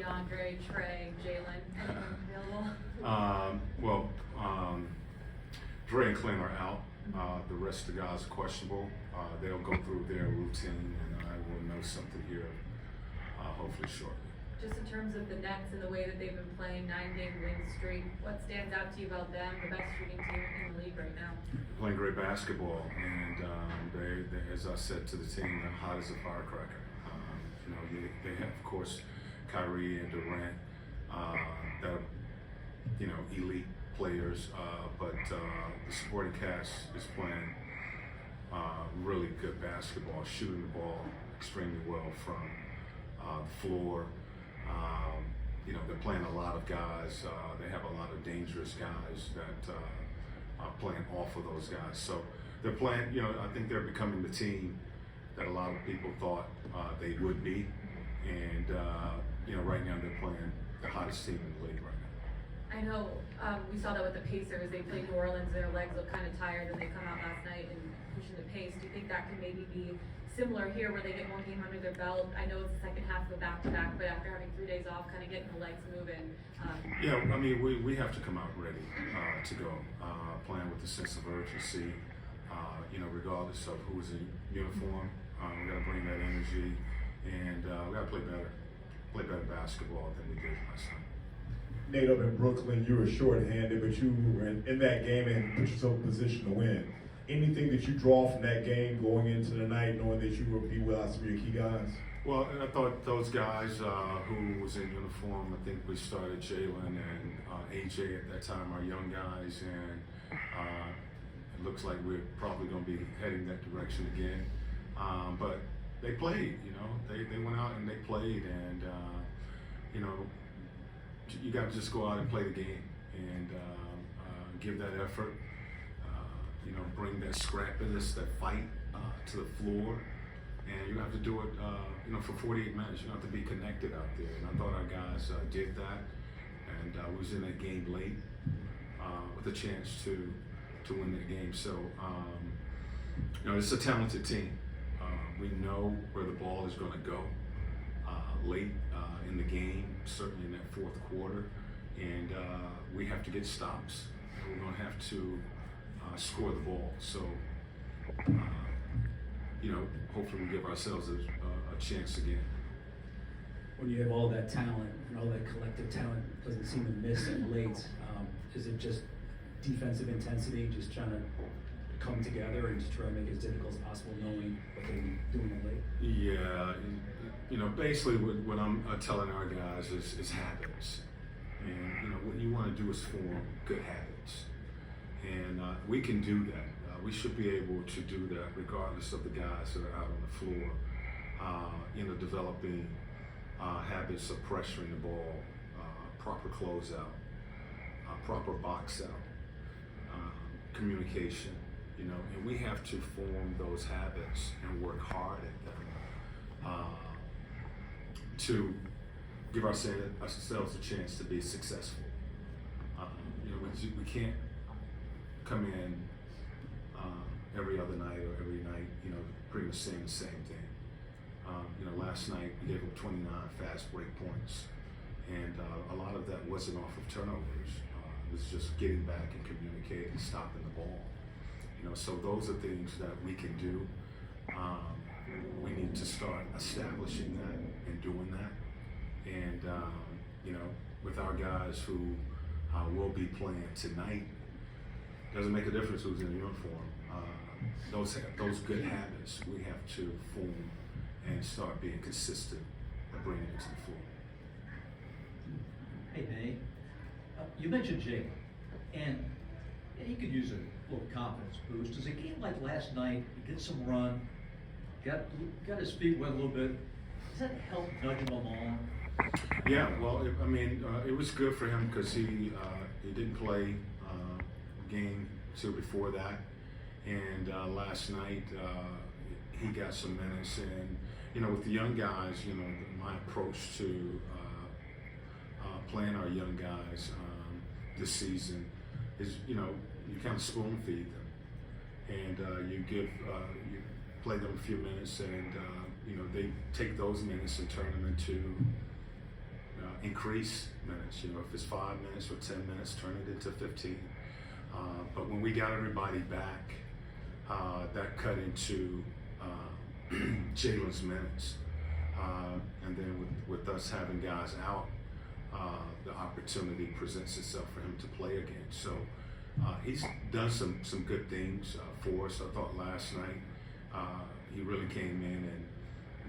DeAndre, Trey, Jalen, anyone available? Dre and Clint are out. The rest of the guys are questionable. They'll go through their routine, and I will know something here hopefully shortly. Just in terms of the Nets and the way that they've been playing, 9-game win streak, what stands out to you about them, the best shooting team in the league right now? They're playing great basketball, and they, as I said to the team, they're hot as a firecracker. They have, of course, Kyrie and Durant that are, elite players, but the supporting cast is playing really good basketball, shooting the ball extremely well from the floor. They're playing a lot of guys. They have a lot of dangerous guys that are playing off of those guys. So they're playing, I think they're becoming the team that a lot of people thought they would be. And, right now they're playing the hottest team in the league right now. I know we saw that with the Pacers. They played New Orleans, their legs look kind of tired, and they come out last night and pushing the pace. Do you think that can maybe be similar here where they get one game under their belt? I know it's the second half of a back-to-back, but after having 3 days off, kind of getting the legs moving. We have to come out ready to go, playing with a sense of urgency, regardless of who's in uniform. We got to bring that energy, and we got to play better basketball than we did last night. Nate, up in Brooklyn, you were shorthanded, but you were in that game and put yourself in position to win. Anything that you draw from that game going into the night, knowing that you will be without some of your key guys? Well, I thought those guys who was in uniform, I think we started Jalen and AJ at that time, our young guys, and it looks like we're probably going to be heading that direction again. But they played, they went out and they played, and you got to just go out and play the game and give that effort. Bring that scrappiness, that fight to the floor, and you have to do it. For 48 minutes, you have to be connected out there. And I thought our guys did that, and we was in that game late with a chance to win that game. So it's a talented team. We know where the ball is going to go late in the game, certainly in that fourth quarter, and we have to get stops. We're going to have to score the ball. So, hopefully we give ourselves a chance again. When you have all that talent and all that collective talent doesn't seem to miss in late, is it just defensive intensity, just trying to come together and just try to make it as difficult as possible knowing what they're doing late? Yeah, basically what I'm telling our guys is habits. And, what you want to do is form good habits. And we can do that. We should be able to do that regardless of the guys that are out on the floor, developing habits of pressuring the ball, proper closeout, proper box out, communication, and we have to form those habits and work hard at them to give ourselves a chance to be successful. We can't come in every other night or every night, pretty much saying the same thing. Last night we gave up 29 fast break points, and a lot of that wasn't off of turnovers. It was just getting back and communicating, stopping the ball. So those are things that we can do. We need to start establishing that and doing that. And with our guys who will be playing tonight, doesn't make a difference who's in uniform. Those good habits we have to form and start being consistent and bringing it to the floor. Hey, Nate. You mentioned Jake, and he could use a little confidence boost. Does a game like last night, he did some run, got his feet wet a little bit, does that help nudge him along? Yeah, well, it was good for him because he didn't play game two before that, and last night he got some minutes. And with the young guys, my approach to playing our young guys this season is you kind of spoon feed them, and you play them a few minutes, and they take those minutes and turn them into increase minutes. You know, if it's 5 minutes or 10 minutes, turn it into 15. But when we got everybody back, that cut into Jalen's minutes. And then with us having guys out, the opportunity presents itself for him to play again. So he's done some good things for us. I thought last night he really came in and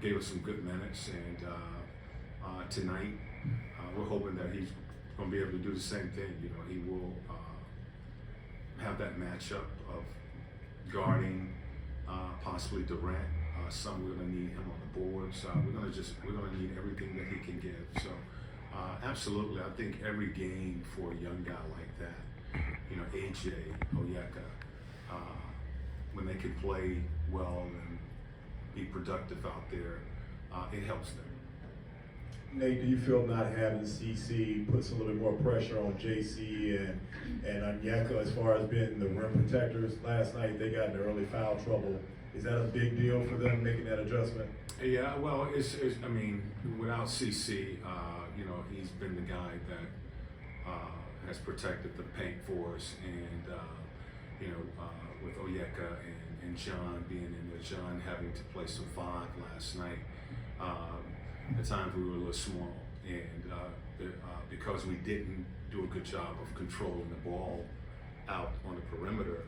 gave us some good minutes. And tonight we're hoping that he's going to be able to do the same thing. You know, he will have that matchup of guarding possibly Durant. Some we're going to need him on the boards. We're going to need everything that he can give. So absolutely, I think every game for a young guy like that, you know, AJ, Oyeka, when they can play well and be productive out there, it helps them. Nate, do you feel not having CC puts a little bit more pressure on JC and Onyeka as far as being the rim protectors? Last night they got in early foul trouble. Is that a big deal for them making that adjustment? Yeah, well, it's I mean, without CC, you know, he's been the guy that has protected the paint for us, and you know, with Oyeka and John being in there, John having to play some 5 last night. At times we were a little small, and because we didn't do a good job of controlling the ball out on the perimeter,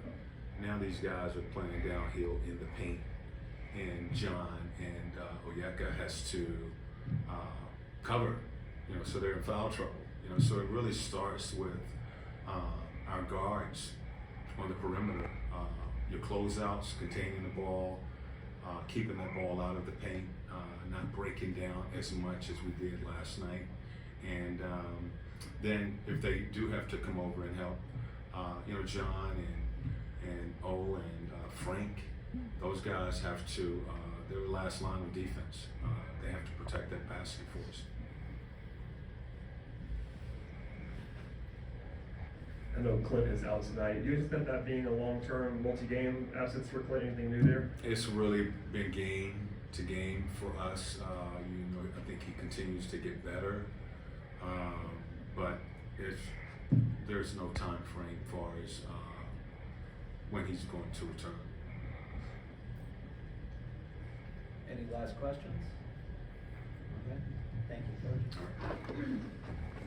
now these guys are playing downhill in the paint, and John and Oyeka has to cover, you know, so they're in foul trouble. You know, so it really starts with our guards on the perimeter, your closeouts, containing the ball, keeping that ball out of the paint, not breaking down as much as we did last night. And then if they do have to come over and help, you know, John and O and Frank, those guys have to, they're the last line of defense. They have to protect that basket for us. I know Clint is out tonight. Do you expect that being a long-term, multi-game absence for Clint? Anything new there? It's really been game to game for us. You know, I think he continues to get better, but there's no time frame as far as when he's going to return. Any last questions? Okay, thank you, Coach. All right.